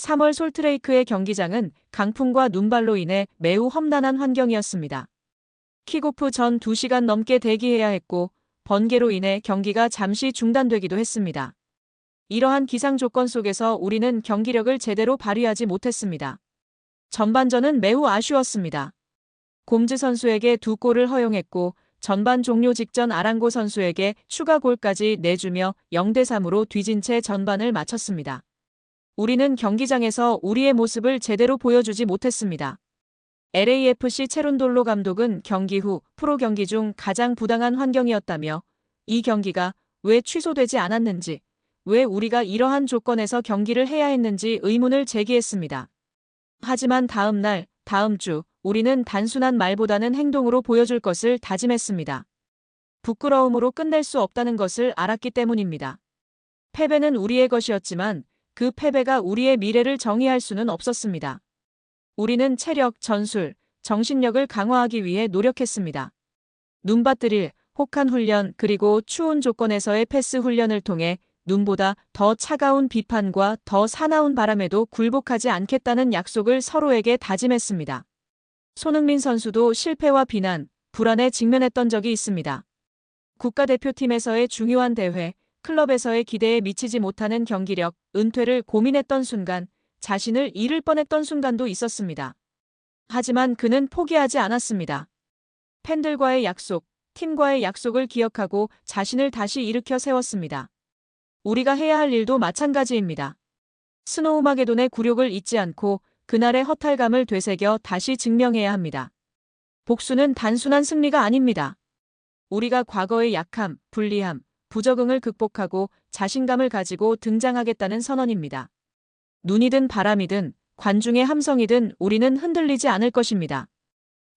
3월 솔트레이크의 경기장은 강풍과 눈발로 인해 매우 험난한 환경이었습니다. 킥오프 전 2시간 넘게 대기해야 했고 번개로 인해 경기가 잠시 중단되기도 했습니다. 이러한 기상 조건 속에서 우리는 경기력을 제대로 발휘하지 못했습니다. 전반전은 매우 아쉬웠습니다. 곰즈 선수에게 2골을 허용했고 전반 종료 직전 아랑고 선수에게 추가 골까지 내주며 0대3으로 뒤진 채 전반을 마쳤습니다. 우리는 경기장에서 우리의 모습을 제대로 보여주지 못했습니다. LAFC 체룬돌로 감독은 경기 후 프로 경기 중 가장 부당한 환경이었다며 이 경기가 왜 취소되지 않았는지, 왜 우리가 이러한 조건에서 경기를 해야 했는지 의문을 제기했습니다. 하지만 다음 날, 다음 주 우리는 단순한 말보다는 행동으로 보여줄 것을 다짐했습니다. 부끄러움으로 끝낼 수 없다는 것을 알았기 때문입니다. 패배는 우리의 것이었지만 그 패배가 우리의 미래를 정의할 수는 없었습니다. 우리는 체력, 전술, 정신력을 강화하기 위해 노력했습니다. 눈밭드릴, 혹한 훈련 그리고 추운 조건에서의 패스 훈련을 통해 눈보다 더 차가운 비판과 더 사나운 바람에도 굴복하지 않겠다는 약속을 서로에게 다짐했습니다. 손흥민 선수도 실패와 비난, 불안에 직면했던 적이 있습니다. 국가대표팀에서의 중요한 대회, 클럽에서의 기대에 미치지 못하는 경기력, 은퇴를 고민했던 순간, 자신을 잃을 뻔했던 순간도 있었습니다. 하지만 그는 포기하지 않았습니다. 팬들과의 약속, 팀과의 약속을 기억하고 자신을 다시 일으켜 세웠습니다. 우리가 해야 할 일도 마찬가지입니다. 스노우마게돈의 굴욕을 잊지 않고 그날의 허탈감을 되새겨 다시 증명해야 합니다. 복수는 단순한 승리가 아닙니다. 우리가 과거의 약함, 불리함, 부적응을 극복하고 자신감을 가지고 등장하겠다는 선언입니다. 눈이든 바람이든 관중의 함성이든 우리는 흔들리지 않을 것입니다.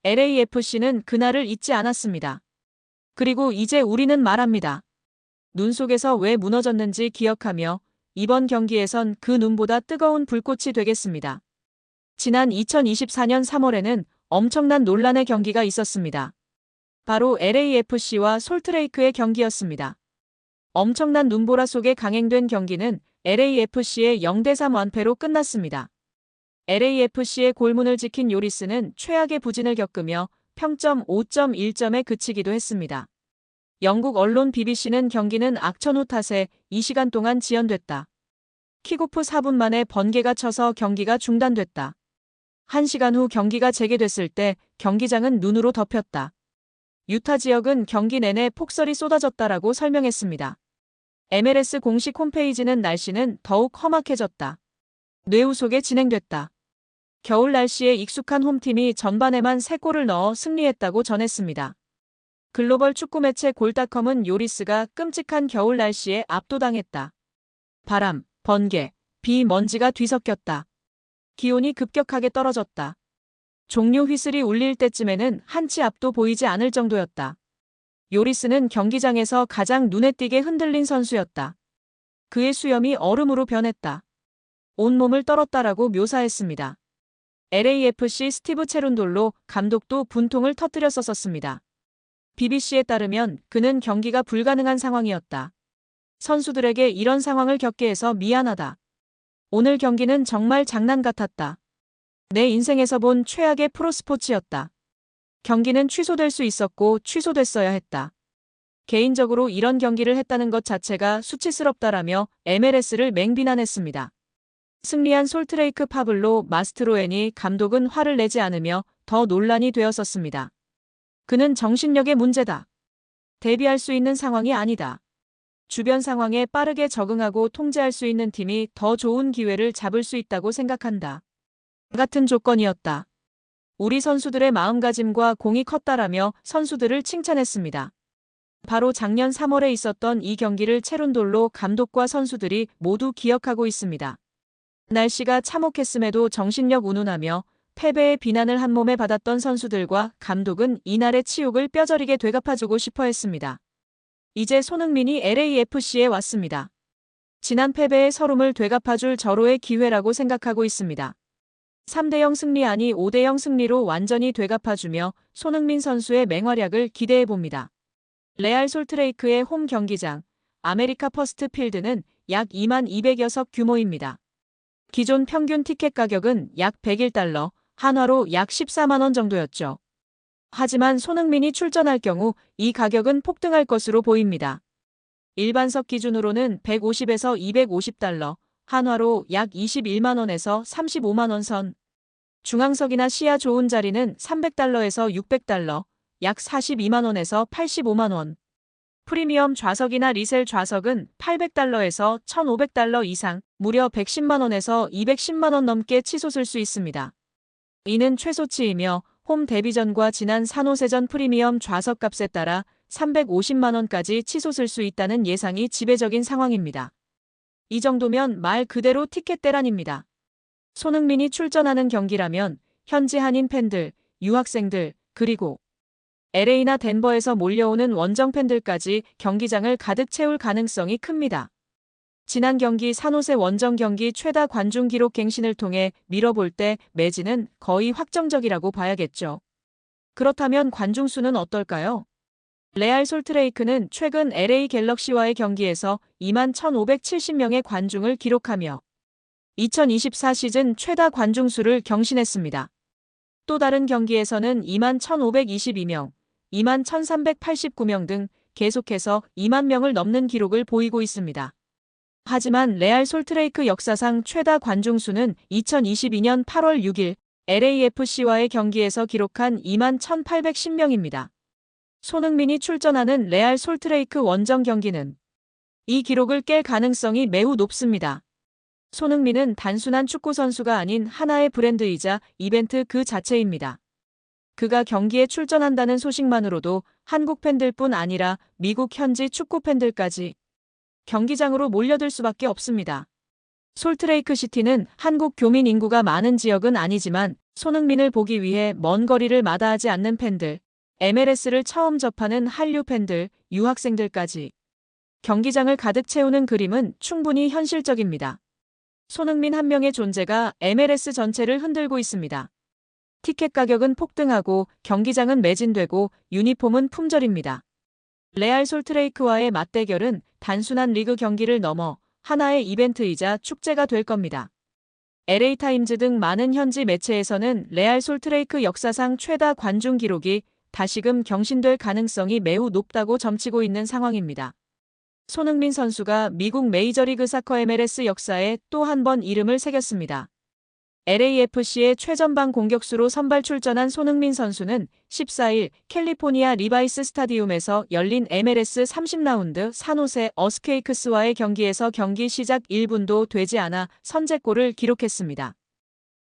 LAFC는 그날을 잊지 않았습니다. 그리고 이제 우리는 말합니다. 눈 속에서 왜 무너졌는지 기억하며 이번 경기에선 그 눈보다 뜨거운 불꽃이 되겠습니다. 지난 2024년 3월에는 엄청난 논란의 경기가 있었습니다. 바로 LAFC와 솔트레이크의 경기였습니다. 엄청난 눈보라 속에 강행된 경기는 LAFC의 0대3 완패로 끝났습니다. LAFC의 골문을 지킨 요리스는 최악의 부진을 겪으며 평점 5.1점에 그치기도 했습니다. 영국 언론 BBC는 경기는 악천후 탓에 2시간 동안 지연됐다. 킥오프 4분 만에 번개가 쳐서 경기가 중단됐다. 1시간 후 경기가 재개됐을 때 경기장은 눈으로 덮였다. 유타 지역은 경기 내내 폭설이 쏟아졌다라고 설명했습니다. MLS 공식 홈페이지는 날씨는 더욱 험악해졌다. 뇌우 속에 진행됐다. 겨울 날씨에 익숙한 홈팀이 전반에만 3골을 넣어 승리했다고 전했습니다. 글로벌 축구 매체 골닷컴은 요리스가 끔찍한 겨울 날씨에 압도당했다. 바람, 번개, 비, 먼지가 뒤섞였다. 기온이 급격하게 떨어졌다. 종료 휘슬이 울릴 때쯤에는 한치 앞도 보이지 않을 정도였다. 요리스는 경기장에서 가장 눈에 띄게 흔들린 선수였다. 그의 수염이 얼음으로 변했다. 온몸을 떨었다라고 묘사했습니다. LAFC 스티브 체룬돌로 감독도 분통을 터뜨렸었습니다. BBC에 따르면 그는 경기가 불가능한 상황이었다. 선수들에게 이런 상황을 겪게 해서 미안하다. 오늘 경기는 정말 장난 같았다. 내 인생에서 본 최악의 프로스포츠였다. 경기는 취소될 수 있었고 취소됐어야 했다. 개인적으로 이런 경기를 했다는 것 자체가 수치스럽다라며 MLS를 맹비난했습니다. 승리한 솔트레이크 파블로 마스트로에니 감독은 화를 내지 않으며 더 논란이 되었었습니다. 그는 정신력의 문제다. 대비할 수 있는 상황이 아니다. 주변 상황에 빠르게 적응하고 통제할 수 있는 팀이 더 좋은 기회를 잡을 수 있다고 생각한다. 같은 조건이었다. 우리 선수들의 마음가짐과 공이 컸다라며 선수들을 칭찬했습니다. 바로 작년 3월에 있었던 이 경기를 체룬돌로 감독과 선수들이 모두 기억하고 있습니다. 날씨가 참혹했음에도 정신력 운운하며 패배의 비난을 한 몸에 받았던 선수들과 감독은 이날의 치욕을 뼈저리게 되갚아주고 싶어 했습니다. 이제 손흥민이 LAFC에 왔습니다. 지난 패배의 서름을 되갚아줄 절호의 기회라고 생각하고 있습니다. 3대0 승리 아니 5대0 승리로 완전히 되갚아주며 손흥민 선수의 맹활약을 기대해봅니다. 레알 솔트레이크의 홈 경기장, 아메리카 퍼스트 필드는 약 2200여 석 규모입니다. 기존 평균 티켓 가격은 약 101달러, 한화로 약 14만 원 정도였죠. 하지만 손흥민이 출전할 경우 이 가격은 폭등할 것으로 보입니다. 일반석 기준으로는 150에서 250달러, 한화로 약 21만 원에서 35만 원 선. 중앙석이나 시야 좋은 자리는 300달러에서 600달러, 약 42만 원에서 85만 원. 프리미엄 좌석이나 리셀 좌석은 800달러에서 1,500달러 이상, 무려 110만 원에서 210만 원 넘게 치솟을 수 있습니다. 이는 최소치이며 홈 데뷔전과 지난 산호세전 프리미엄 좌석값에 따라 350만 원까지 치솟을 수 있다는 예상이 지배적인 상황입니다. 이 정도면 말 그대로 티켓 대란입니다. 손흥민이 출전하는 경기라면 현지 한인 팬들, 유학생들, 그리고 LA나 덴버에서 몰려오는 원정 팬들까지 경기장을 가득 채울 가능성이 큽니다. 지난 경기 산호세 원정 경기 최다 관중 기록 갱신을 통해 미뤄볼 때 매진은 거의 확정적이라고 봐야겠죠. 그렇다면 관중 수는 어떨까요? 레알 솔트레이크는 최근 LA 갤럭시와의 경기에서 21,570명의 관중을 기록하며 2024 시즌 최다 관중 수를 경신했습니다. 또 다른 경기에서는 21,522명, 21,389명 등 계속해서 2만 명을 넘는 기록을 보이고 있습니다. 하지만 레알 솔트레이크 역사상 최다 관중 수는 2022년 8월 6일 LAFC와의 경기에서 기록한 21,810명입니다. 손흥민이 출전하는 레알 솔트레이크 원정 경기는 이 기록을 깰 가능성이 매우 높습니다. 손흥민은 단순한 축구 선수가 아닌 하나의 브랜드이자 이벤트 그 자체입니다. 그가 경기에 출전한다는 소식만으로도 한국 팬들뿐 아니라 미국 현지 축구 팬들까지 경기장으로 몰려들 수밖에 없습니다. 솔트레이크 시티는 한국 교민 인구가 많은 지역은 아니지만 손흥민을 보기 위해 먼 거리를 마다하지 않는 팬들, MLS를 처음 접하는 한류 팬들, 유학생들까지 경기장을 가득 채우는 그림은 충분히 현실적입니다. 손흥민 한 명의 존재가 MLS 전체를 흔들고 있습니다. 티켓 가격은 폭등하고 경기장은 매진되고 유니폼은 품절입니다. 레알 솔트레이크와의 맞대결은 단순한 리그 경기를 넘어 하나의 이벤트이자 축제가 될 겁니다. LA타임즈 등 많은 현지 매체에서는 레알 솔트레이크 역사상 최다 관중 기록이 다시금 경신될 가능성이 매우 높다고 점치고 있는 상황입니다. 손흥민 선수가 미국 메이저리그 사커 MLS 역사에 또 한 번 이름을 새겼습니다. LAFC의 최전방 공격수로 선발 출전한 손흥민 선수는 14일 캘리포니아 리바이스 스타디움에서 열린 MLS 30라운드 산호세 어스케이크스와의 경기에서 경기 시작 1분도 되지 않아 선제골을 기록했습니다.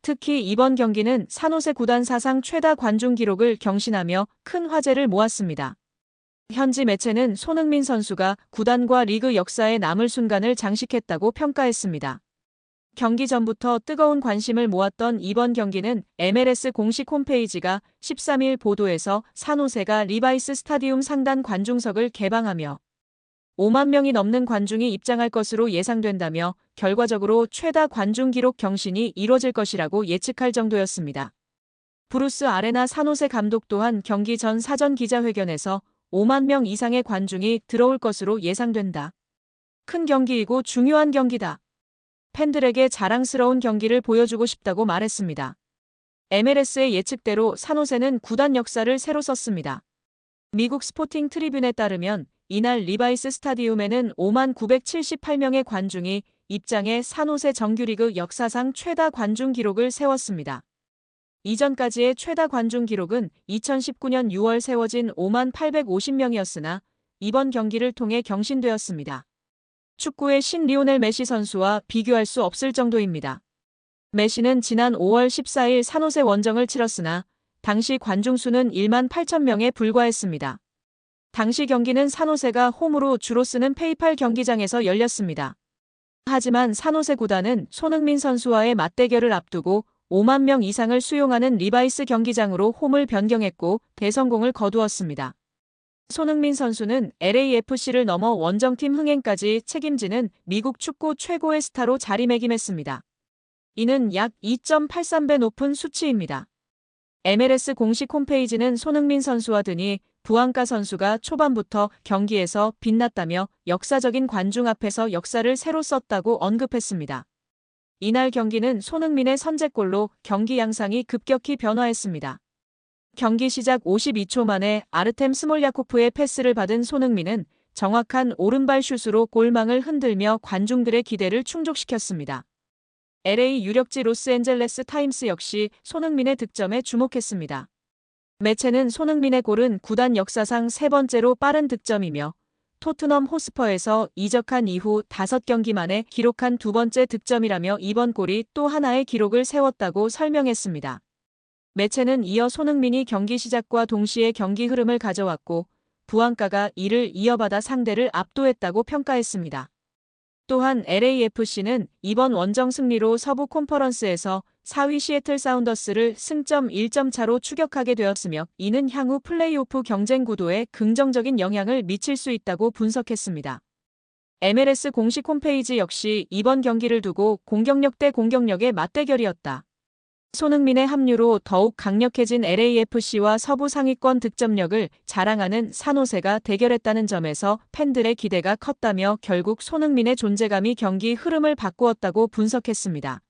특히 이번 경기는 산호세 구단 사상 최다 관중 기록을 경신하며 큰 화제를 모았습니다. 현지 매체는 손흥민 선수가 구단과 리그 역사에 남을 순간을 장식했다고 평가했습니다. 경기 전부터 뜨거운 관심을 모았던 이번 경기는 MLS 공식 홈페이지가 13일 보도에서 산호세가 리바이스 스타디움 상단 관중석을 개방하며 5만 명이 넘는 관중이 입장할 것으로 예상된다며 결과적으로 최다 관중 기록 경신이 이뤄질 것이라고 예측할 정도였습니다. 브루스 아레나 산호세 감독 또한 경기 전 사전 기자회견에서 5만 명 이상의 관중이 들어올 것으로 예상된다. 큰 경기이고 중요한 경기다. 팬들에게 자랑스러운 경기를 보여주고 싶다고 말했습니다. MLS의 예측대로 산호세는 구단 역사를 새로 썼습니다. 미국 스포팅 트리뷴에 따르면 이날 리바이스 스타디움에는 5만 978명의 관중이 입장해 산호세 정규리그 역사상 최다 관중 기록을 세웠습니다. 이전까지의 최다 관중 기록은 2019년 6월 세워진 5만 850명이었으나 이번 경기를 통해 경신되었습니다. 축구의 신 리오넬 메시 선수와 비교할 수 없을 정도입니다. 메시는 지난 5월 14일 산호세 원정을 치렀으나 당시 관중 수는 1만 8천 명에 불과했습니다. 당시 경기는 산호세가 홈으로 주로 쓰는 페이팔 경기장에서 열렸습니다. 하지만 산호세 구단은 손흥민 선수와의 맞대결을 앞두고 5만 명 이상을 수용하는 리바이스 경기장으로 홈을 변경했고 대성공을 거두었습니다. 손흥민 선수는 LAFC를 넘어 원정팀 흥행까지 책임지는 미국 축구 최고의 스타로 자리매김했습니다. 이는 약 2.83배 높은 수치입니다. MLS 공식 홈페이지는 손흥민 선수와 드니 부앙카 선수가 초반부터 경기에서 빛났다며 역사적인 관중 앞에서 역사를 새로 썼다고 언급했습니다. 이날 경기는 손흥민의 선제골로 경기 양상이 급격히 변화했습니다. 경기 시작 52초 만에 아르템 스몰야코프의 패스를 받은 손흥민은 정확한 오른발 슛으로 골망을 흔들며 관중들의 기대를 충족시켰습니다. LA 유력지 로스앤젤레스 타임스 역시 손흥민의 득점에 주목했습니다. 매체는 손흥민의 골은 구단 역사상 세 번째로 빠른 득점이며 토트넘 호스퍼에서 이적한 이후 5경기 만에 기록한 두 번째 득점이라며 이번 골이 또 하나의 기록을 세웠다고 설명했습니다. 매체는 이어 손흥민이 경기 시작과 동시에 경기 흐름을 가져왔고 부안가가 이를 이어받아 상대를 압도했다고 평가했습니다. 또한 LAFC는 이번 원정 승리로 서부 컨퍼런스에서 4위 시애틀 사운더스를 승점 1점 차로 추격하게 되었으며 이는 향후 플레이오프 경쟁 구도에 긍정적인 영향을 미칠 수 있다고 분석했습니다. MLS 공식 홈페이지 역시 이번 경기를 두고 공격력 대 공격력의 맞대결이었다. 손흥민의 합류로 더욱 강력해진 LAFC와 서부 상위권 득점력을 자랑하는 산호세가 대결했다는 점에서 팬들의 기대가 컸다며 결국 손흥민의 존재감이 경기 흐름을 바꾸었다고 분석했습니다.